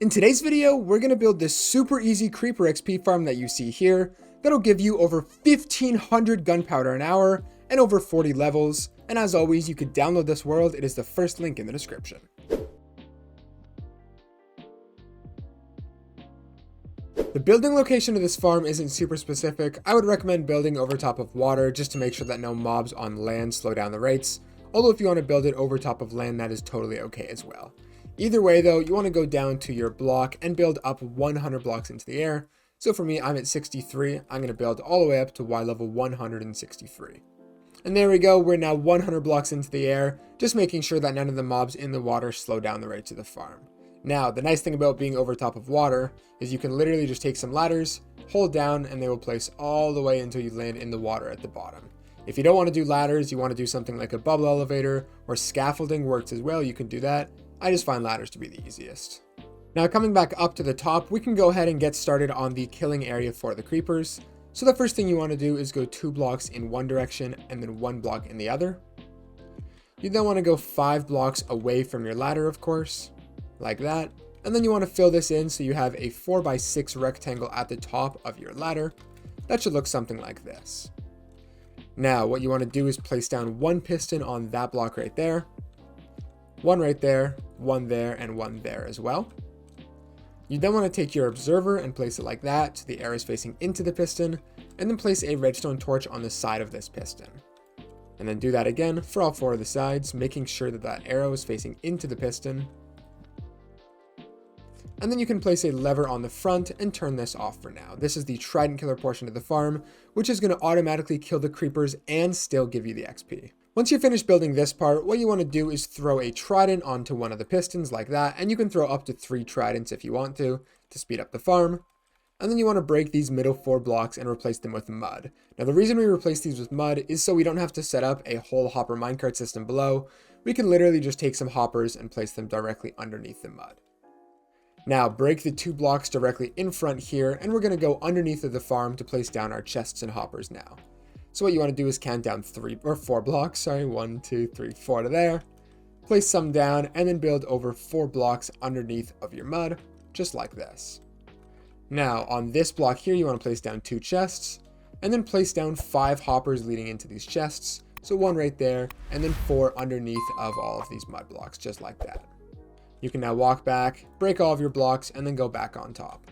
In today's video, we're going to build this super easy creeper XP farm that you see here that'll give you over 1500 gunpowder an hour and over 40 levels. And as always, you could download this world. It is the first link in the description. The building location of this farm isn't super specific. I would recommend building over top of water just to make sure that no mobs on land slow down the rates. Although if you want to build it over top of land, that is totally okay as well. Either way though, you want to go down to your block and build up 100 blocks into the air. So for me, I'm at 63. I'm going to build all the way up to Y level 163. And there we go. We're now 100 blocks into the air, just making sure that none of the mobs in the water slow down the rates of the farm. Now, the nice thing about being over top of water is you can literally just take some ladders, hold down, and they will place all the way until you land in the water at the bottom. If you don't want to do ladders, you want to do something like a bubble elevator or scaffolding works as well, you can do that. I just find ladders to be the easiest. Now coming back up to the top, we can go ahead and get started on the killing area for the creepers. So the first thing you want to do is go 2 blocks in one direction and then 1 block in the other. You then want to go 5 blocks away from your ladder, of course, like that. And then you want to fill this in so you have a 4x6 rectangle at the top of your ladder. That should look something like this. Now what you want to do is place down 1 piston on that block right there. 1 right there, 1 there, and 1 there as well. You then want to take your observer and place it like that so the arrow is facing into the piston, and then place a redstone torch on the side of this piston. And then do that again for all 4 of the sides, making sure that that arrow is facing into the piston. And then you can place a lever on the front and turn this off for now. This is the Trident killer portion of the farm, which is going to automatically kill the creepers and still give you the XP. Once you're finished building this part, what you want to do is throw a Trident onto one of the pistons like that, and you can throw up to 3 Tridents if you want to speed up the farm. And then you want to break these middle 4 blocks and replace them with mud. Now the reason we replace these with mud is so we don't have to set up a whole hopper minecart system below. We can literally just take some hoppers and place them directly underneath the mud. Now break the 2 blocks directly in front here, and we're going to go underneath of the farm to place down our chests and hoppers now. So what you want to do is count down 4 blocks, 1, 2, 3, 4 to there. Place some down and then build over 4 blocks underneath of your mud, just like this. Now on this block here, you want to place down 2 chests and then place down 5 hoppers leading into these chests. So 1 right there and then 4 underneath of all of these mud blocks, just like that. You can now walk back, break all of your blocks, and then go back on top.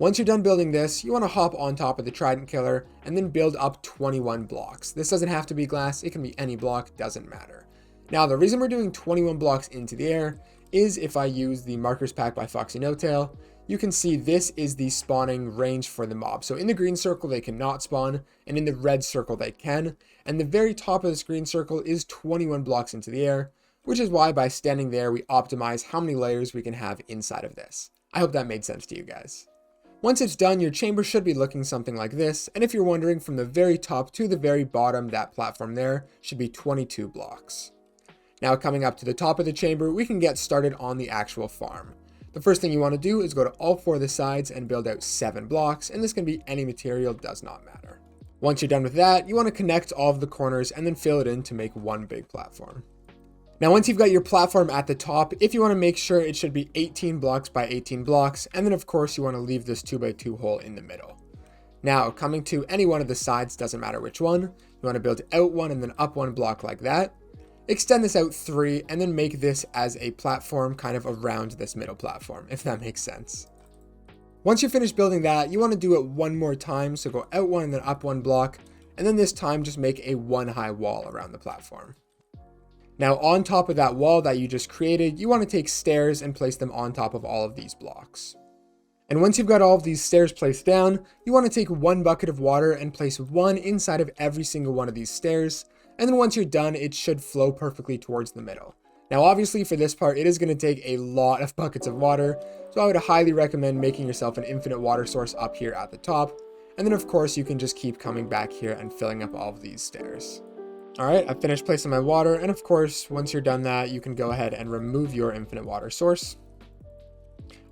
Once you're done building this, you want to hop on top of the Trident killer and then build up 21 blocks. This doesn't have to be glass, it can be any block, doesn't matter. Now the reason we're doing 21 blocks into the air is if I use the markers pack by Foxynotail, you can see this is the spawning range for the mob. So in the green circle they cannot spawn, and in the red circle they can. And the very top of this green circle is 21 blocks into the air, which is why by standing there we optimize how many layers we can have inside of this. I hope that made sense to you guys. Once it's done, your chamber should be looking something like this, and if you're wondering, from the very top to the very bottom, that platform there should be 22 blocks. Now coming up to the top of the chamber, we can get started on the actual farm. The first thing you want to do is go to all 4 of the sides and build out 7 blocks, and this can be any material, does not matter. Once you're done with that, you want to connect all of the corners and then fill it in to make one big platform. Now once you've got your platform at the top, if you want to make sure it should be 18 blocks by 18 blocks, and then of course you want to leave this 2x2 hole in the middle. Now coming to any one of the sides, doesn't matter which one, you want to build out 1 and then up 1 block like that. Extend this out 3 and then make this as a platform kind of around this middle platform, if that makes sense. Once you're finished building that, you want to do it 1 more time, so go out 1 and then up 1 block, and then this time just make a 1 high wall around the platform. Now on top of that wall that you just created, you want to take stairs and place them on top of all of these blocks. And once you've got all of these stairs placed down, you want to take 1 bucket of water and place 1 inside of every single one of these stairs. And then once you're done, it should flow perfectly towards the middle. Now obviously for this part, it is going to take a lot of buckets of water, so I would highly recommend making yourself an infinite water source up here at the top. And then of course you can just keep coming back here and filling up all of these stairs. Alright, I've finished placing my water, and of course, once you're done that, you can go ahead and remove your infinite water source.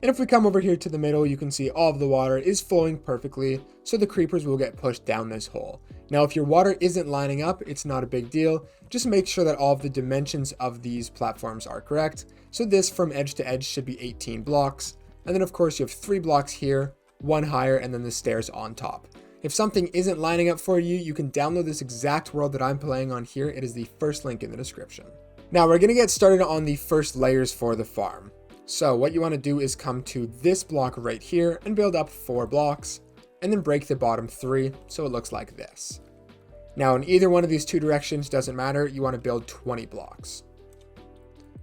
And if we come over here to the middle, you can see all of the water is flowing perfectly, so the creepers will get pushed down this hole. Now, if your water isn't lining up, it's not a big deal. Just make sure that all of the dimensions of these platforms are correct. So this from edge to edge should be 18 blocks. and then of course you have 3 blocks here, 1 higher, and then the stairs on top. If something isn't lining up for you, you can download this exact world that I'm playing on here. It is the first link in the description. Now we're going to get started on the first layers for the farm. So what you want to do is come to this block right here and build up 4 blocks, and then break the bottom 3 so it looks like this. Now in either one of these 2 directions, doesn't matter, you want to build 20 blocks.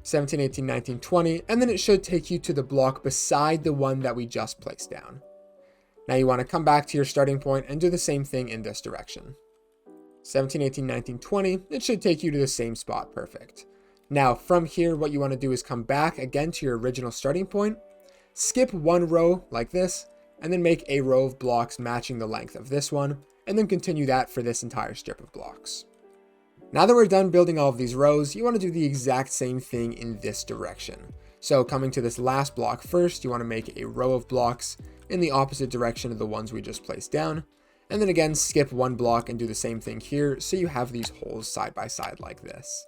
17, 18, 19, 20, and then it should take you to the block beside the one that we just placed down. Now you want to come back to your starting point and do the same thing in this direction. 17, 18, 19, 20, it should take you to the same spot, perfect. Now from here, what you want to do is come back again to your original starting point, skip 1 row like this, and then make a row of blocks matching the length of this one, and then continue that for this entire strip of blocks. Now that we're done building all of these rows, you want to do the exact same thing in this direction. So coming to this last block first, you want to make a row of blocks in the opposite direction of the ones we just placed down, and then again skip 1 block and do the same thing here so you have these holes side by side like this.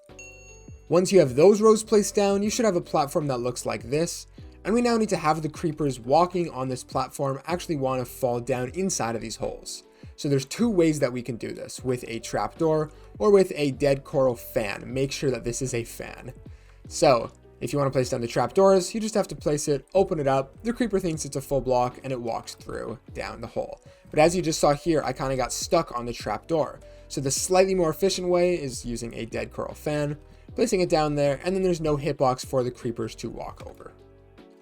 Once you have those rows placed down, you should have a platform that looks like this, and we now need to have the creepers walking on this platform actually want to fall down inside of these holes. So there's 2 ways that we can do this, with a trapdoor or with a dead coral fan. Make sure that this is a fan. So if you want to place down the trapdoors, you just have to place it, open it up, the creeper thinks it's a full block, and it walks through down the hole. But as you just saw here, I kind of got stuck on the trapdoor. So the slightly more efficient way is using a dead coral fan, placing it down there, and then there's no hitbox for the creepers to walk over.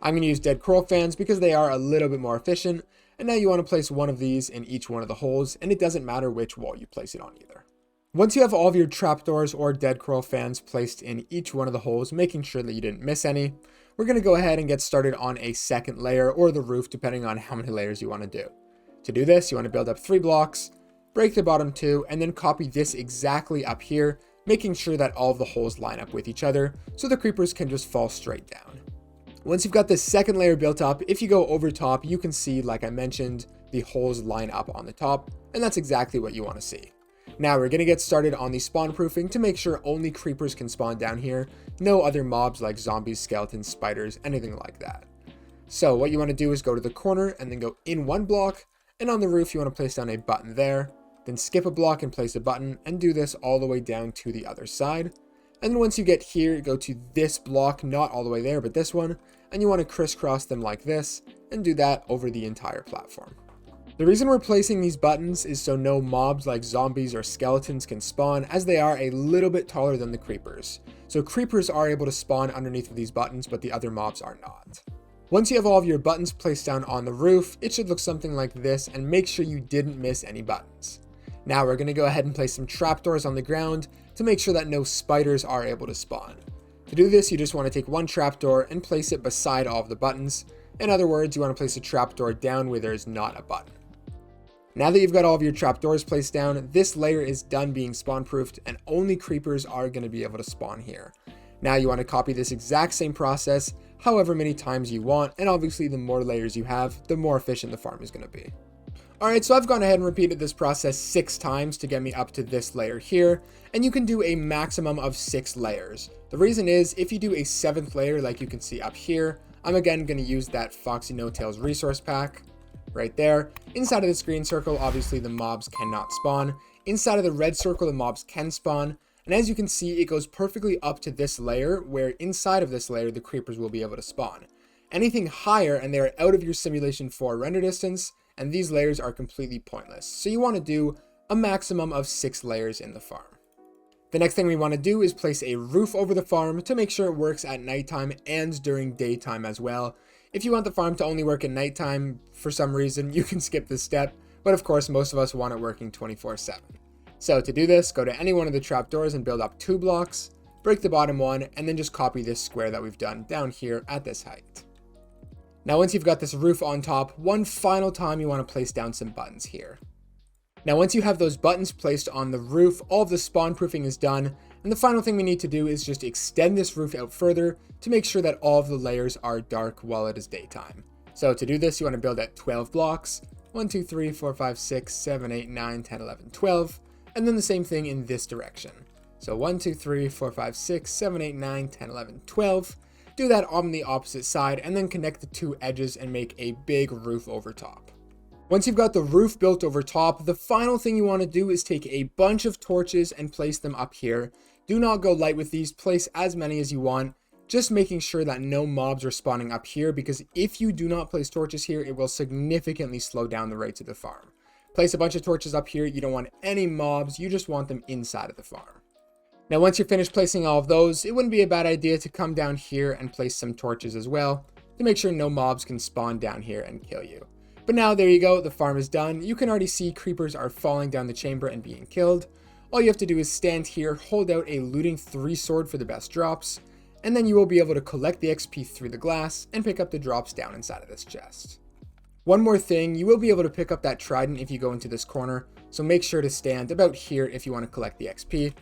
I'm going to use dead coral fans because they are a little bit more efficient, and now you want to place one of these in each one of the holes, and it doesn't matter which wall you place it on either. Once you have all of your trapdoors or dead coral fans placed in each one of the holes, making sure that you didn't miss any, we're going to go ahead and get started on a second layer or the roof, depending on how many layers you want to do. To do this, you want to build up 3 blocks, break the bottom 2, and then copy this exactly up here, making sure that all of the holes line up with each other so the creepers can just fall straight down. Once you've got this second layer built up, if you go over top, you can see, like I mentioned, the holes line up on the top, and that's exactly what you want to see. Now we're going to get started on the spawn proofing to make sure only creepers can spawn down here, no other mobs like zombies, skeletons, spiders, anything like that. So what you want to do is go to the corner and then go in 1 block, and on the roof you want to place down a button there, then skip a block and place a button, and do this all the way down to the other side. And then once you get here, go to this block, not all the way there, but this one, and you want to crisscross them like this, and do that over the entire platform. The reason we're placing these buttons is so no mobs like zombies or skeletons can spawn, as they are a little bit taller than the creepers. So creepers are able to spawn underneath of these buttons, but the other mobs are not. Once you have all of your buttons placed down on the roof, it should look something like this, and make sure you didn't miss any buttons. Now we're going to go ahead and place some trapdoors on the ground to make sure that no spiders are able to spawn. To do this, you just want to take 1 trapdoor and place it beside all of the buttons. In other words, you want to place a trapdoor down where there is not a button. Now that you've got all of your trapdoors placed down, this layer is done being spawn proofed, and only creepers are going to be able to spawn here. Now you want to copy this exact same process however many times you want, and obviously the more layers you have, the more efficient the farm is going to be. Alright, so I've gone ahead and repeated this process 6 times to get me up to this layer here, and you can do a maximum of 6 layers. The reason is, if you do a 7th layer like you can see up here, I'm again going to use that Foxynotail's resource pack right there. Inside of this green circle, obviously the mobs cannot spawn. Inside of the red circle, the mobs can spawn, and as you can see, it goes perfectly up to this layer, where inside of this layer, the creepers will be able to spawn. Anything higher, and they are out of your simulation 4 render distance, and these layers are completely pointless. So you want to do a maximum of 6 layers in the farm. The next thing we want to do is place a roof over the farm to make sure it works at nighttime and during daytime as well. If you want the farm to only work at nighttime for some reason, you can skip this step, but of course most of us want it working 24/7. So to do this, go to any one of the trapdoors and build up 2 blocks, break the bottom one, and then just copy this square that we've done down here at this height. Now once you've got this roof on top, one final time you want to place down some buttons here. Now once you have those buttons placed on the roof, all of the spawn proofing is done, and the final thing we need to do is just extend this roof out further to make sure that all of the layers are dark while it is daytime. So to do this, you want to build at 12 blocks, 1, 2, 3, 4, 5, 6, 7, 8, 9, 10, 11, 12, and then the same thing in this direction. So 1, 2, 3, 4, 5, 6, 7, 8, 9, 10, 11, 12. do that on the opposite side, and then connect the two edges and make a big roof over top. Once you've got the roof built over top, the final thing you want to do is take a bunch of torches and place them up here. Do not go light with these, place as many as you want, just making sure that no mobs are spawning up here, because if you do not place torches here, it will significantly slow down the rates of the farm. Place a bunch of torches up here, you don't want any mobs, you just want them inside of the farm. Now once you're finished placing all of those, it wouldn't be a bad idea to come down here and place some torches as well, to make sure no mobs can spawn down here and kill you. But now there you go, the farm is done. You can already see creepers are falling down the chamber and being killed. All you have to do is stand here, hold out a looting 3 sword for the best drops, and then you will be able to collect the XP through the glass and pick up the drops down inside of this chest. One more thing, you will be able to pick up that trident if you go into this corner, so make sure to stand about here if you want to collect the XP.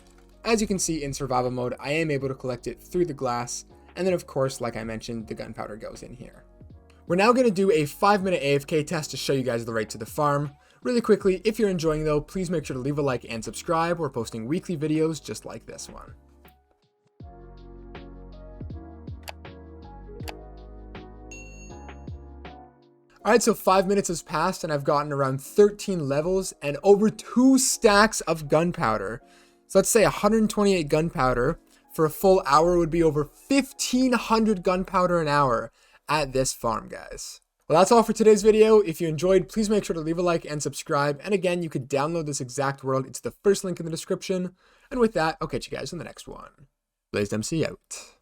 As you can see in survival mode, I am able to collect it through the glass, and then of course, like I mentioned, the gunpowder goes in here. We're now going to do a 5-minute AFK test to show you guys the rates of the farm. Really quickly, if you're enjoying though, please make sure to leave a like and subscribe. We're posting weekly videos just like this one. Alright, so 5 minutes has passed and I've gotten around 13 levels and over 2 stacks of gunpowder. So let's say 128 gunpowder for a full hour would be over 1,500 gunpowder an hour at this farm, guys. Well, that's all for today's video. If you enjoyed, please make sure to leave a like and subscribe. And again, you could download this exact world. It's the first link in the description. And with that, I'll catch you guys in the next one. BlazedMC out.